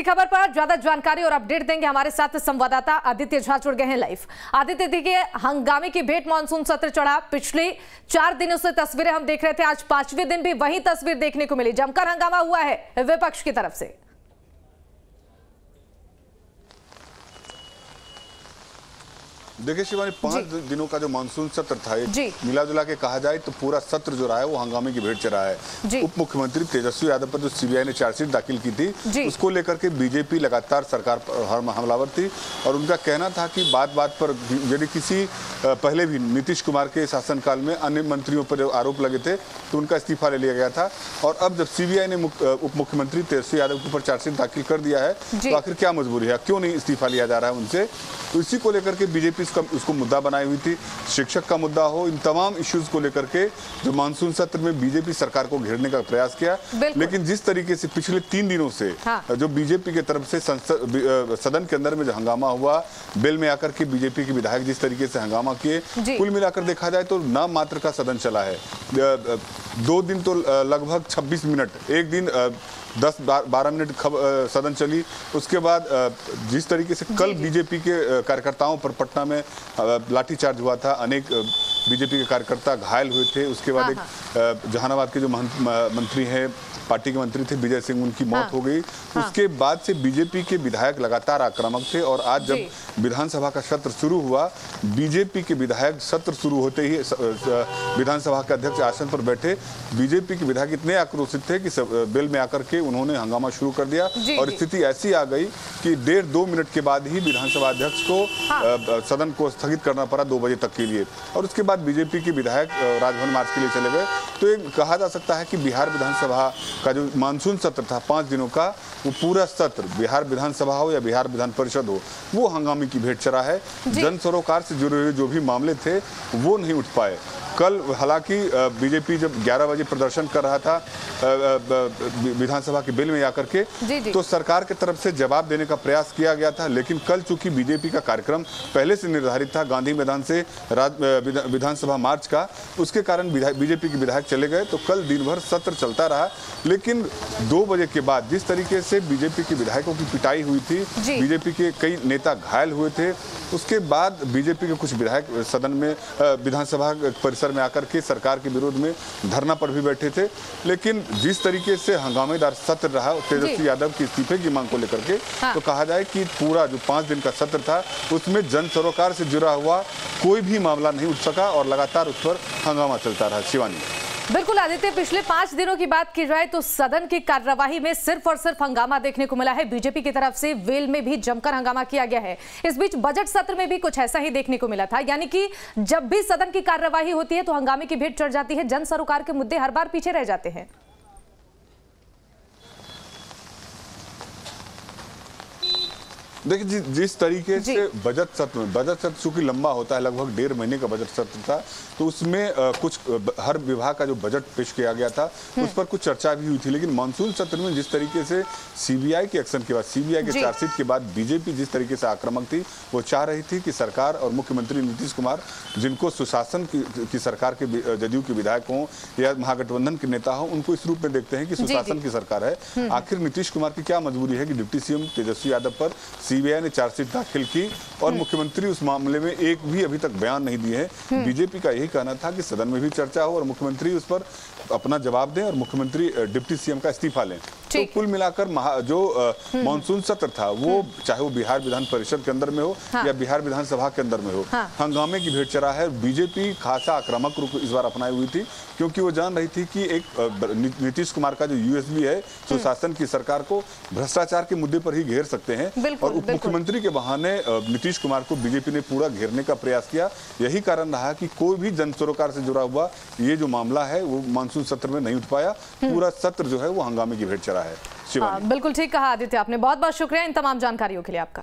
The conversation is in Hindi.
खबर पर ज्यादा जानकारी और अपडेट देंगे हमारे साथ संवाददाता आदित्य झा जुड़ गए हैं लाइव। आदित्य, देखिए हंगामे की भेंट मानसून सत्र चढ़ा। पिछले 4 दिनों से तस्वीरें हम देख रहे थे, आज 5वें दिन भी वही तस्वीर देखने को मिली। जमकर हंगामा हुआ है विपक्ष की तरफ से। देखिए शिवानी, 5 दिनों का जो मानसून सत्र था, मिला जुला के कहा जाए तो पूरा सत्र जो रहा है वो हंगामे की भेंट चढ़ा है। उप मुख्यमंत्री तेजस्वी यादव पर जो सीबीआई ने चार्जशीट दाखिल की थी, उसको लेकर के बीजेपी लगातार सरकार पर हमलावर थी और उनका कहना था कि बात बात पर यदि किसी पहले भी नीतीश कुमार के शासनकाल में अन्य मंत्रियों पर जो आरोप लगे थे तो उनका इस्तीफा ले लिया गया था। और अब जब सीबीआई ने उप मुख्यमंत्री तेजस्वी यादव के ऊपर चार्जशीट दाखिल कर दिया है तो आखिर क्या मजबूरी है, क्यों नहीं इस्तीफा लिया जा रहा है उनसे? तो इसी को लेकर के बीजेपी उसको मुद्दा बनाई हुई थी। शिक्षक का मुद्दा हो, इन तमाम इश्यूज को लेकर के जो मानसून सत्र में बीजेपी सरकार को घेरने का प्रयास किया। लेकिन जिस तरीके से पिछले 3 दिनों से जो बीजेपी की तरफ से सदन के अंदर में जो हंगामा हुआ, बेल में आकर के बीजेपी के विधायक जिस तरीके से हंगामा किए, कुल मिलाकर देखा जाए तो नाम मात्र का सदन चला है। 2 दिन तो लगभग 26 मिनट, एक दिन 10-12 मिनट सदन चली। उसके बाद जिस तरीके से कल बीजेपी के कार्यकर्ताओं पर पटना में लाठीचार्ज हुआ था, अनेक बीजेपी के कार्यकर्ता घायल हुए थे। उसके बाद एक जहानाबाद के जो मंत्री हैं, पार्टी के मंत्री थे विजय सिंह, उनकी मौत हो गई। उसके बाद से बीजेपी के विधायक लगातार आक्रामक थे और आज जब विधानसभा का सत्र शुरू हुआ, बीजेपी के विधायक सत्र शुरू होते ही विधानसभा के अध्यक्ष आसन पर बैठे बीजेपी के विधायक इतने आक्रोशित थे कि बेल में आकर के उन्होंने हंगामा शुरू कर दिया और स्थिति ऐसी आ गई कि 1.5-2 मिनट के बाद ही विधानसभा अध्यक्ष को सदन को स्थगित करना पड़ा 2 बजे तक के लिए। और उसके बाद बीजेपी के विधायक राजभवन मार्च के लिए चले गए। तो ये कहा जा सकता है कि बिहार विधानसभा का जो मानसून सत्र था 5 दिनों का, वो पूरा सत्र बिहार विधानसभा हो या बिहार विधान परिषद हो, वो हंगामे की भेंट चढ़ा है। जन सरोकार से जुड़े हुए जो भी मामले थे वो नहीं उठ पाए। कल हालांकि बीजेपी जब 11 बजे प्रदर्शन कर रहा था विधानसभा के बेल में आकर के, तो सरकार की तरफ से जवाब देने का प्रयास किया गया था। लेकिन कल चूंकि बीजेपी का कार्यक्रम पहले से निर्धारित था गांधी मैदान से विधानसभा मार्च का, उसके कारण बीजेपी के विधायक चले गए। तो कल दिन भर सत्र चलता रहा। लेकिन 2 बजे के बाद जिस तरीके से बीजेपी के विधायकों की पिटाई हुई थी, बीजेपी के कई नेता घायल हुए थे, उसके बाद बीजेपी के कुछ विधायक सदन में विधानसभा परिसर में आकर के सरकार के विरोध में धरना पर भी बैठे थे। लेकिन जिस तरीके से हंगामेदार सत्र रहा तेजस्वी यादव के इस्तीफे की मांग को लेकर के, तो कहा जाए कि पूरा जो 5 दिन का सत्र था उसमें जन सरोकार से जुड़ा हुआ कोई भी मामला नहीं उठ सका और लगातार उस पर हंगामा चलता रहा। शिवानी, बिल्कुल आदित्य, पिछले 5 दिनों की बात की जाए तो सदन की कार्यवाही में सिर्फ और सिर्फ हंगामा देखने को मिला है। बीजेपी की तरफ से वेल में भी जमकर हंगामा किया गया है। इस बीच बजट सत्र में भी कुछ ऐसा ही देखने को मिला था, यानी कि जब भी सदन की कार्यवाही होती है तो हंगामे की भेंट चढ़ जाती है। जन सरोकार के मुद्दे हर बार पीछे रह जाते हैं। देखिए, जिस तरीके से बजट सत्र चूंकि लंबा होता है, लगभग 1.5 महीने का बजट सत्र था, तो उसमें कुछ हर विभाग का जो बजट पेश किया गया था उस पर कुछ चर्चा भी हुई थी। लेकिन मानसून सत्र में जिस तरीके से सीबीआई के एक्शन के बाद, सीबीआई के चार्जशीट के बाद बीजेपी जिस तरीके से आक्रामक थी, वो चाह रही थी कि सरकार और मुख्यमंत्री नीतीश कुमार, जिनको सुशासन की सरकार के जदयू के विधायक हों या महागठबंधन के नेता हों, उनको इस रूप में देखते हैं कि सुशासन की सरकार है। आखिर नीतीश कुमार की क्या मजबूरी है कि डिप्टी सीएम तेजस्वी यादव पर सीबीआई ने चार्जशीट दाखिल की और मुख्यमंत्री उस मामले में एक भी अभी तक बयान नहीं दिए हैं। बीजेपी का यही कहना था कि सदन में भी चर्चा हो और मुख्यमंत्री उस पर अपना जवाब दें और मुख्यमंत्री डिप्टी सीएम का इस्तीफा लें। तो कुल मिलाकर जो मानसून सत्र था, वो चाहे वो बिहार विधान परिषद के अंदर में हो या बिहार विधानसभा के अंदर में हो, हंगामे की भेंट चढ़ा है। बीजेपी खासा आक्रामक रुख इस बार अपनाई हुई थी, क्योंकि वो जान रही थी कि एक नीतीश कुमार का जो यूएसबी है, सुशासन की सरकार को भ्रष्टाचार के मुद्दे पर ही घेर सकते हैं। और उप मुख्यमंत्री के बहाने नीतीश कुमार को बीजेपी ने पूरा घेरने का प्रयास किया। यही कारण रहा कि कोई भी जन सरोकार से जुड़ा हुआ ये जो मामला है वो मानसून सत्र में नहीं उठ पाया। पूरा सत्र जो है वो हंगामे की भेंट चढ़ा है। बिल्कुल ठीक कहा आदित्य आपने, बहुत बहुत शुक्रिया इन तमाम जानकारियों के लिए आपका।